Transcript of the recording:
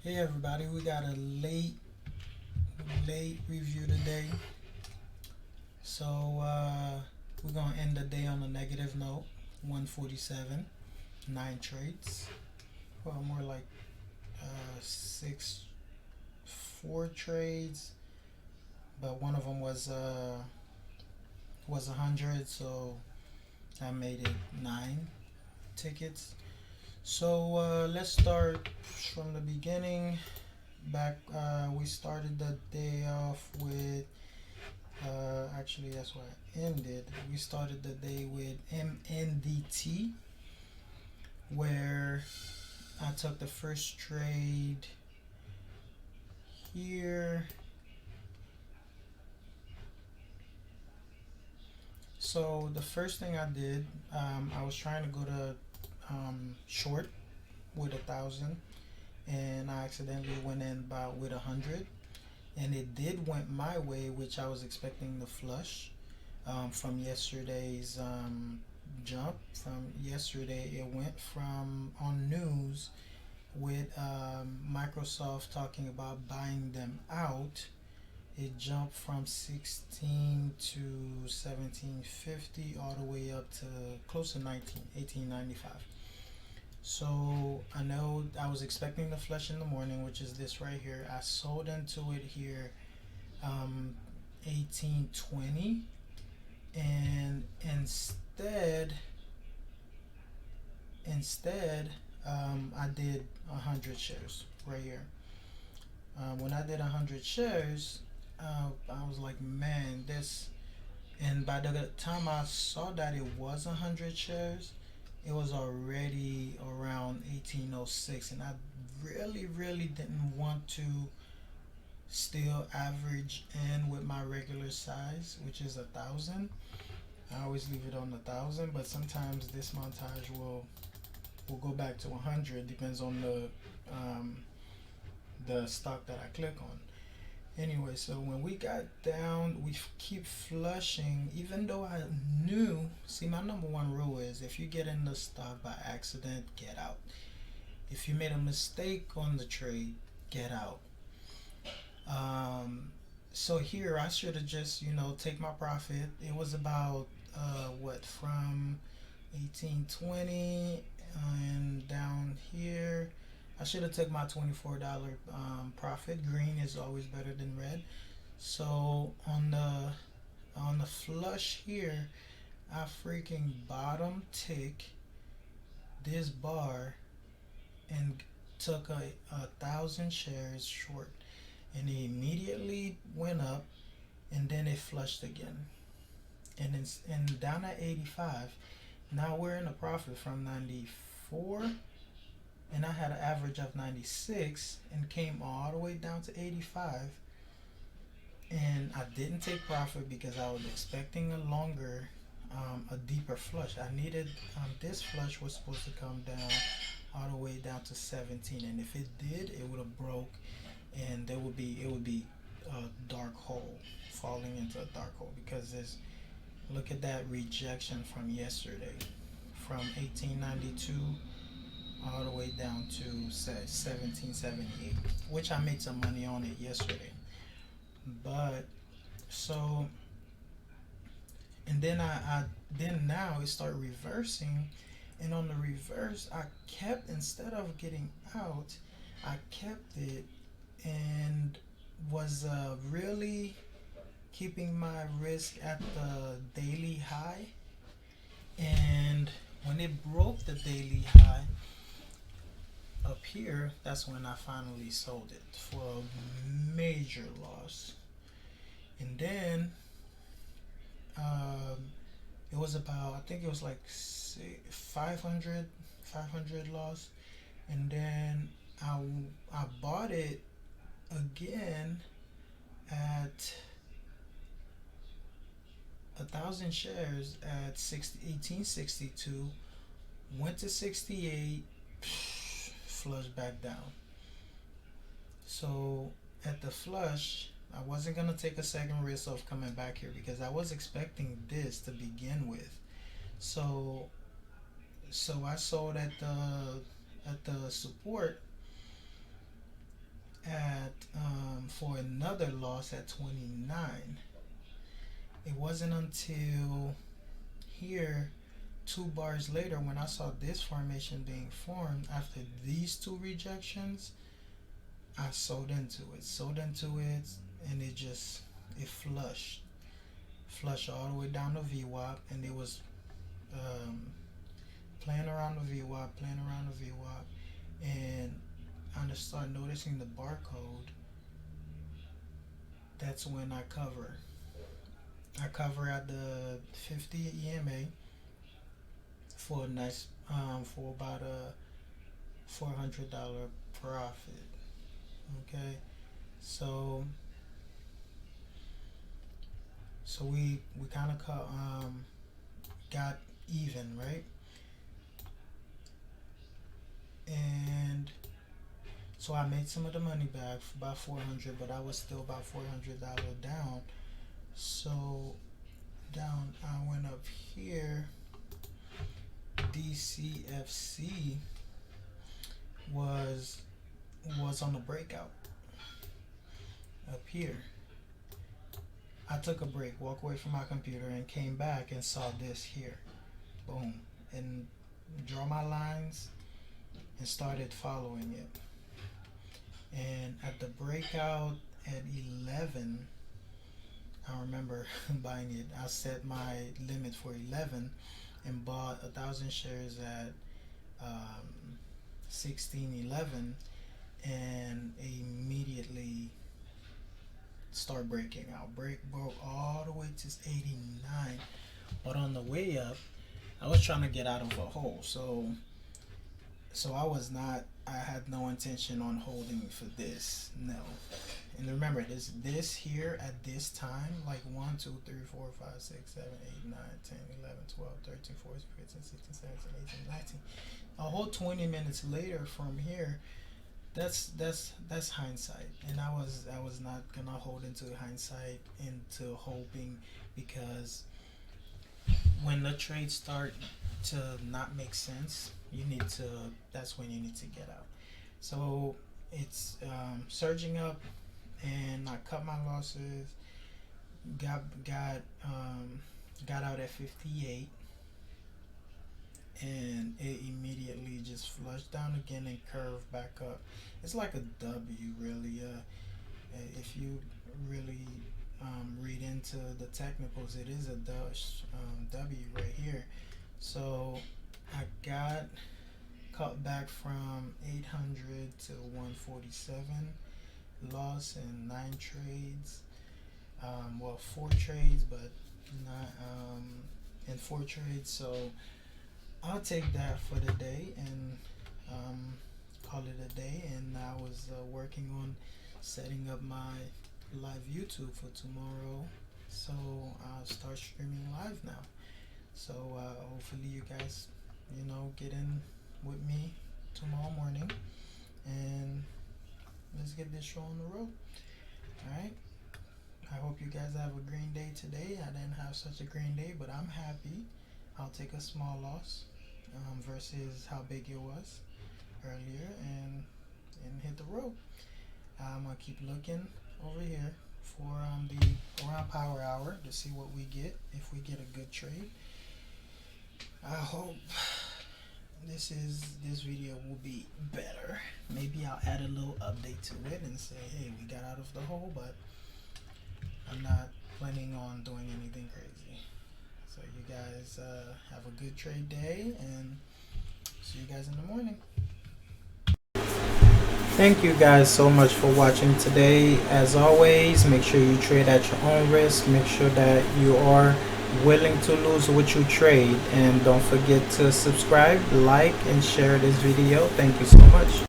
Hey everybody, we got a late review today. So we're gonna end the day on a negative note. 147, 9 trades. Well, more like six, 4 trades, but one of them was 100, so I made it 9 tickets. So let's start from the beginning. We started the day off with actually that's why I ended. We started the day with MNDT, where I took the first trade here. So the first thing I did, I was trying to go to short with 1,000, and I accidentally went in about with 100, and it did went my way, which I was expecting the flush from yesterday's jump. From yesterday, it went from on news with Microsoft talking about buying them out. It jumped from 16 to 1750 all the way up to close to 1895. So I know I was expecting the flush in the morning, which is this right here. I sold into it here, 1820, and instead I did 100 shares right here. When I did 100 shares, I was like, man, this. And by the time I saw that it was 100 shares, it was already around 1806, and I really didn't want to still average in with my regular size, which is 1,000. I always leave it on 1,000, but sometimes this montage will go back to 100. Depends on the stock that I click on. Anyway, so when we got down, we keep flushing, even though I knew. See, my number one rule is if you get in the stock by accident, get out. If you made a mistake on the trade, get out. So here I should have just take my profit. It was about from 1820 and down here. I should have took my $24 profit. Green is always better than red. So on the flush here, I freaking bottom tick this bar and took a 1,000 shares short, and it immediately went up, and then it flushed again, and down at 85. Now we're in a profit from 94, and I had an average of 96 and came all the way down to 85. And I didn't take profit because I was expecting a deeper flush. I needed this flush was supposed to come down all the way down to 17, and if it did, it would have broke, and it would be a dark hole, falling into a dark hole, because there's look at that rejection from yesterday, from 1892 all the way down to say 1778, which I made some money on it yesterday. But so, and then then now it started reversing, and on the reverse I kept, instead of getting out, I kept it, and was really keeping my risk at the daily high. And when it broke the daily high up here, that's when I finally sold it for a major loss. And then um, it was about, I think it was like 500 loss. And then I bought it again at 1,000 shares at 1862, went to 68, flushed back down. So at the flush, I wasn't gonna take a second risk of coming back here because I was expecting this to begin with. So I sold at the support, at for another loss at 29. It wasn't until here 2 bars later when I saw this formation being formed after these two rejections. I sold into it, and it flushed all the way down to VWAP, and it was um, playing around the VWAP, and I just started noticing the barcode. That's when I cover. I cover at the 50 EMA for a nice for about a $400 profit. Okay, so we kind of got even, right? And so I made some of the money back for about 400, but I was still about $400 down. So down I went up here. DCFC was on the breakout up here. I took a break, walked away from my computer, and came back and saw this here. Boom. And draw my lines and started following it. And at the breakout at 11, I remember buying it. I set my limit for 11 and bought 1,000 shares at 16.11, and immediately start breaking out. Broke all the way to 89, but on the way up, I was trying to get out of a hole. So I had no intention on holding for this. No. And remember, this here at this time, like 1, 2, 3, 4, 5, 6, 7, 8, 9, 10, 11, 12, 13, 14, 15, 16, 17, 18, 19. A whole 20 minutes later from here, that's hindsight. And I was not gonna hold into hindsight, into hoping, because when the trades start to not make sense, that's when you need to get out. So it's surging up, and I cut my losses. Got out at 58, and it immediately just flushed down again and curved back up. It's like a W, really. If you really read into the technicals, it is a W right here. So I got cut back from 800 to 147, loss in 9 trades. 4 trades, but not in 4 trades. So I'll take that for the day and call it a day. And I was working on setting up my live YouTube for tomorrow, so I'll start streaming live now. So hopefully you guys, get in with me tomorrow morning, and let's get this show on the road. All right. I hope you guys have a green day today. I didn't have such a green day, but I'm happy. I'll take a small loss versus how big it was earlier, and hit the road. I'm gonna keep looking over here for the around power hour to see what we get, if we get a good trade. I hope this video will be better. Maybe I'll add a little update to it and say, hey, we got out of the hole, but I'm not planning on doing anything crazy. So you guys have a good trade day, and see you guys in the morning. Thank you guys so much for watching today. As always, make sure you trade at your own risk. Make sure that you are willing to lose what you trade, and don't forget to subscribe, like, and share this video. Thank you so much.